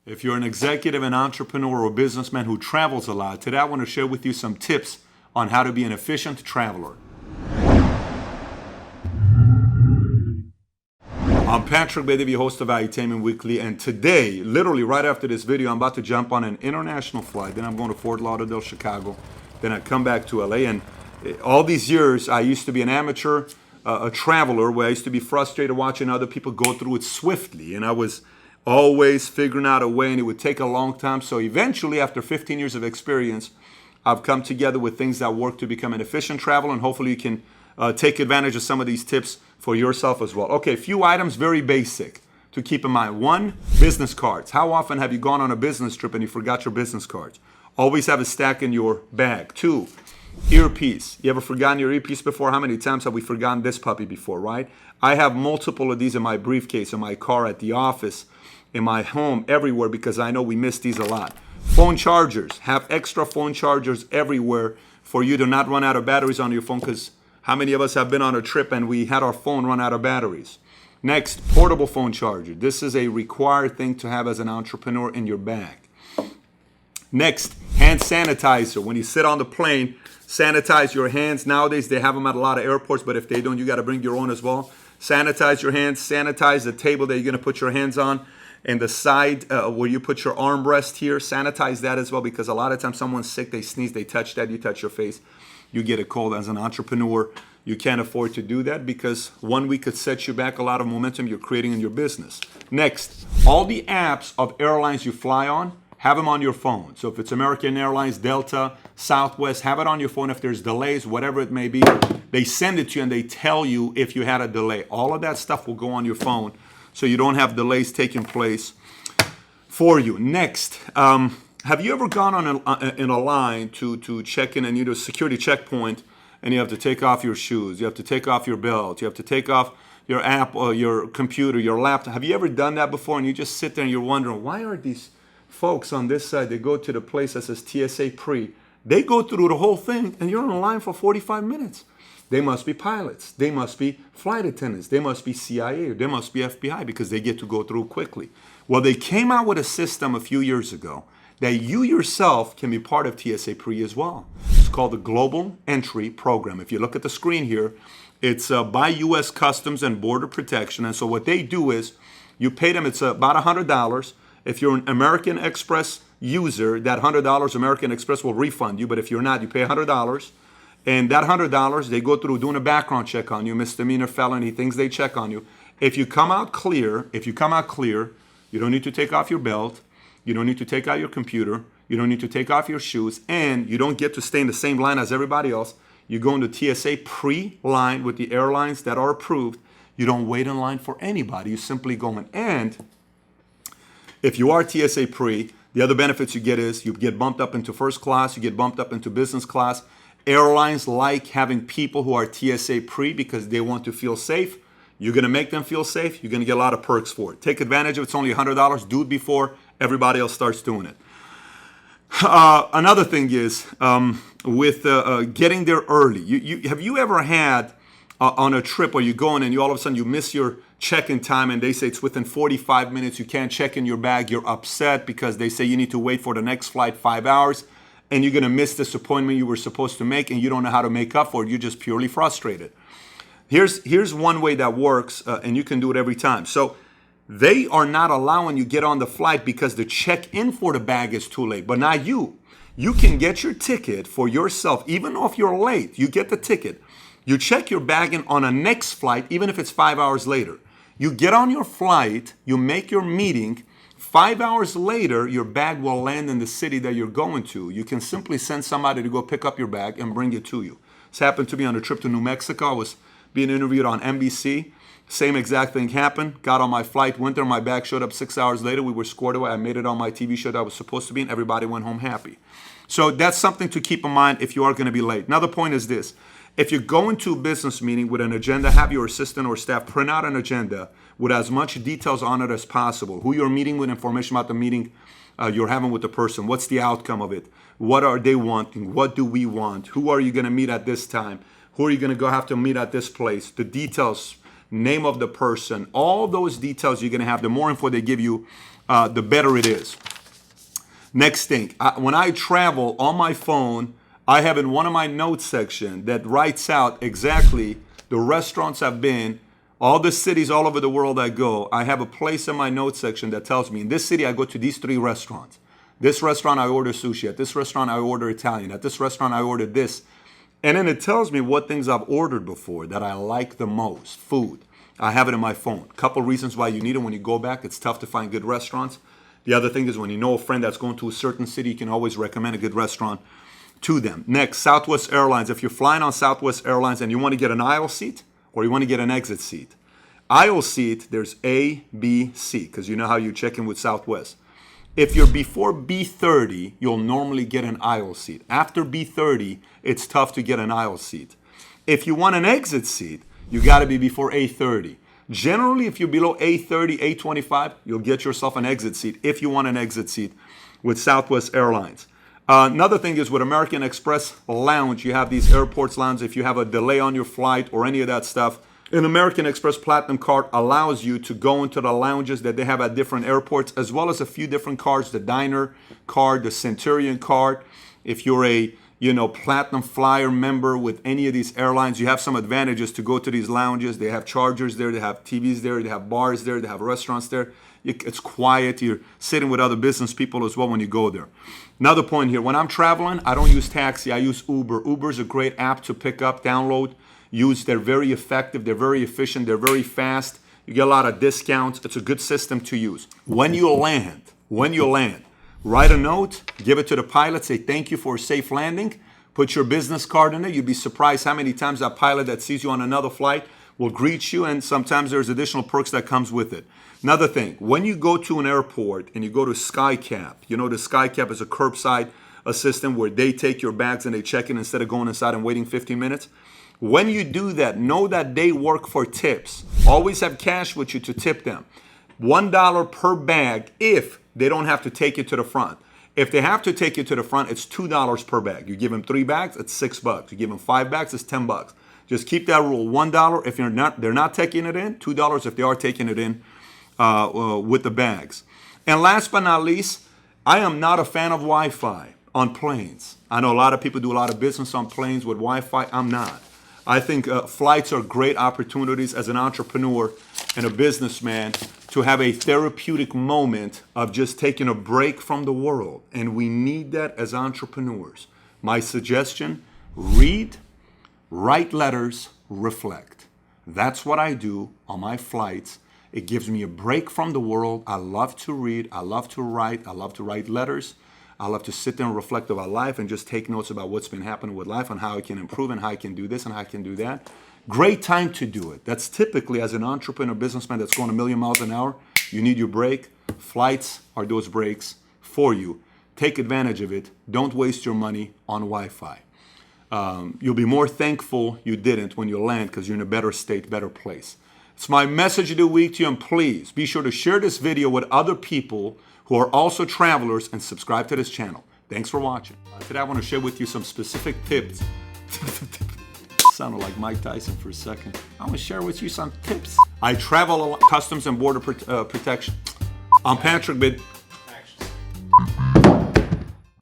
If you're an executive, an entrepreneur, or businessman who travels a lot, today I want to share with you some tips on how to be an efficient traveler. I'm Patrick Bedivi, host of Valuetainment Weekly, and today, literally right after this video, I'm about to jump on an international flight. Then I'm going to Fort Lauderdale, Chicago. Then I come back to LA. And all these years, I used to be an amateur, a traveler, where I used to be frustrated watching other people go through it swiftly. And I was always figuring out a way, and it would take a long time. So eventually, after 15 years of experience, I've come together with things that work to become an efficient traveler, and hopefully you can take advantage of some of these tips for yourself as well. Okay, a few items, very basic to keep in mind. One, business cards. How often have you gone on a business trip and you forgot your business cards? Always have a stack in your bag. Two, earpiece. You ever forgotten your earpiece before? How many times have we forgotten this puppy before, right? I have multiple of these in my briefcase, in my car, at the office, in my home, everywhere, because I know we miss these a lot. Phone chargers. Have extra phone chargers everywhere for you to not run out of batteries on your phone, because how many of us have been on a trip and we had our phone run out of batteries? Next, portable phone charger. This is a required thing to have as an entrepreneur in your bag. Next, hand sanitizer. When you sit on the plane, sanitize your hands. Nowadays, they have them at a lot of airports, but if they don't, you got to bring your own as well. Sanitize your hands. Sanitize the table that you're going to put your hands on, and the side where you put your armrest here. Sanitize that as well, because a lot of times someone's sick, they sneeze, they touch that, you touch your face, you get a cold. As an entrepreneur, you can't afford to do that, because 1 week could set you back a lot of momentum you're creating in your business. Next, all the apps of airlines you fly on, have them on your phone. So if it's American Airlines, Delta, Southwest, have it on your phone. If there's delays, whatever it may be, they send it to you and they tell you if you had a delay. All of that stuff will go on your phone, so you don't have delays taking place for you. Next, have you ever gone on in a line to check in and you do a security checkpoint, and you have to take off your shoes, you have to take off your belt, you have to take off your app or your computer, your laptop? Have you ever done that before, and you just sit there and you're wondering, why are these folks on this side, they go to the place that says TSA pre, they go through the whole thing, and you're on a line for 45 minutes. They must be pilots. They must be flight attendants. They must be CIA. Or they must be FBI, because they get to go through quickly. Well, they came out with a system a few years ago that you yourself can be part of TSA Pre as well. It's called the Global Entry Program. If you look at the screen here, it's by U.S. Customs and Border Protection. And so what they do is you pay them, it's about $100. If you're an American Express user, that $100 American Express will refund you. But if you're not, you pay $100. And that $100, they go through doing a background check on you, misdemeanor, felony, things they check on you. If you come out clear, you don't need to take off your belt, you don't need to take out your computer, you don't need to take off your shoes, and you don't get to stay in the same line as everybody else. You go into TSA pre-line with the airlines that are approved. You don't wait in line for anybody. You simply go in. And if you are TSA pre, the other benefits you get is you get bumped up into first class, you get bumped up into business class. Airlines like having people who are TSA pre because they want to feel safe. You're going to make them feel safe. You're going to get a lot of perks for it. Take advantage of it. It's only $100. Do it before everybody else starts doing it. Another thing is with getting there early. Have you ever had on a trip where you're going and you all of a sudden you miss your check-in time and they say it's within 45 minutes, you can't check in your bag, you're upset because they say you need to wait for the next flight 5 hours, and you're going to miss this appointment you were supposed to make, and you don't know how to make up for it. You're just purely frustrated. Here's one way that works, and you can do it every time. So they are not allowing you get on the flight because the check-in for the bag is too late, but not you. You can get your ticket for yourself, even if you're late. You get the ticket. You check your bag in on a next flight, even if it's 5 hours later. You get on your flight, you make your meeting. 5 hours later, your bag will land in the city that you're going to. You can simply send somebody to go pick up your bag and bring it to you. This happened to me on a trip to New Mexico. I was being interviewed on NBC. Same exact thing happened. Got on my flight, went there, my bag showed up 6 hours later. We were squared away. I made it on my TV show that I was supposed to be in. Everybody went home happy. So that's something to keep in mind if you are going to be late. Another point is this. If you're going to a business meeting with an agenda, have your assistant or staff print out an agenda with as much details on it as possible. Who you're meeting with, information about the meeting you're having with the person. What's the outcome of it? What are they wanting? What do we want? Who are you going to meet at this time? Who are you going to go have to meet at this place? The details, name of the person, all those details you're going to have. The more info they give you, the better it is. Next thing, when I travel on my phone, I have in one of my notes section that writes out exactly the restaurants I've been, all the cities all over the world I go. I have a place in my notes section that tells me in this city I go to these 3 restaurants. This restaurant I order sushi. At this restaurant I order Italian. At this restaurant I ordered this. And then it tells me what things I've ordered before that I like the most, food. I have it in my phone. Couple reasons why you need it when you go back. It's tough to find good restaurants. The other thing is when you know a friend that's going to a certain city, you can always recommend a good restaurant to them. Next, Southwest Airlines. If you're flying on Southwest Airlines and you want to get an aisle seat or you want to get an exit seat. Aisle seat, there's A, B, C, because you know how you check in with Southwest. If you're before B30, you'll normally get an aisle seat. After B30, it's tough to get an aisle seat. If you want an exit seat, you got to be before A30. Generally, if you're below A30, A25, you'll get yourself an exit seat if you want an exit seat with Southwest Airlines. Another thing is with American Express Lounge, you have these airports lounge. If you have a delay on your flight or any of that stuff, an American Express Platinum card allows you to go into the lounges that they have at different airports, as well as a few different cards, the Diner card, the Centurion card. If you're a Platinum Flyer member with any of these airlines, you have some advantages to go to these lounges. They have chargers there, they have TVs there, they have bars there, they have restaurants there. It's quiet. You're sitting with other business people as well when you go there. Another point here, when I'm traveling, I don't use taxi, I use Uber. Uber is a great app to pick up, download, use. They're very effective, they're very efficient, they're very fast. You get a lot of discounts. It's a good system to use. When you land, write a note, give it to the pilot, say thank you for a safe landing, put your business card in there. You'd be surprised how many times that pilot that sees you on another flight will greet you, and sometimes there's additional perks that comes with it. Another thing, when you go to an airport and you go to SkyCap, the SkyCap is a curbside assistant where they take your bags and they check in instead of going inside and waiting 15 minutes. When you do that, know that they work for tips. Always have cash with you to tip them. $1 per bag if they don't have to take you to the front. If they have to take you to the front, it's $2 per bag. You give them 3 bags, it's $6. You give them 5 bags, it's $10. Just keep that rule. $1 if they're not taking it in. $2 if they are taking it in with the bags. And last but not least, I am not a fan of Wi-Fi on planes. I know a lot of people do a lot of business on planes with Wi-Fi. I'm not. I think flights are great opportunities as an entrepreneur and a businessman to have a therapeutic moment of just taking a break from the world. And we need that as entrepreneurs. My suggestion, read, write letters, reflect. That's what I do on my flights. It gives me a break from the world. I love to read. I love to write. I love to write letters. I love to sit there and reflect about life and just take notes about what's been happening with life and how I can improve and how I can do this and how I can do that. Great time to do it. That's typically, as an entrepreneur, businessman that's going a million miles an hour, you need your break. Flights are those breaks for you. Take advantage of it. Don't waste your money on Wi-Fi. You'll be more thankful you didn't when you land because you're in a better state, better place. It's my message of the week to you, and please be sure to share this video with other people who are also travelers and subscribe to this channel. Thanks for watching. Today I want to share with you some specific tips. Sounded like Mike Tyson for a second. I want to share with you some tips. I travel a lot, Customs and Border Protection. I'm Patrick Bid.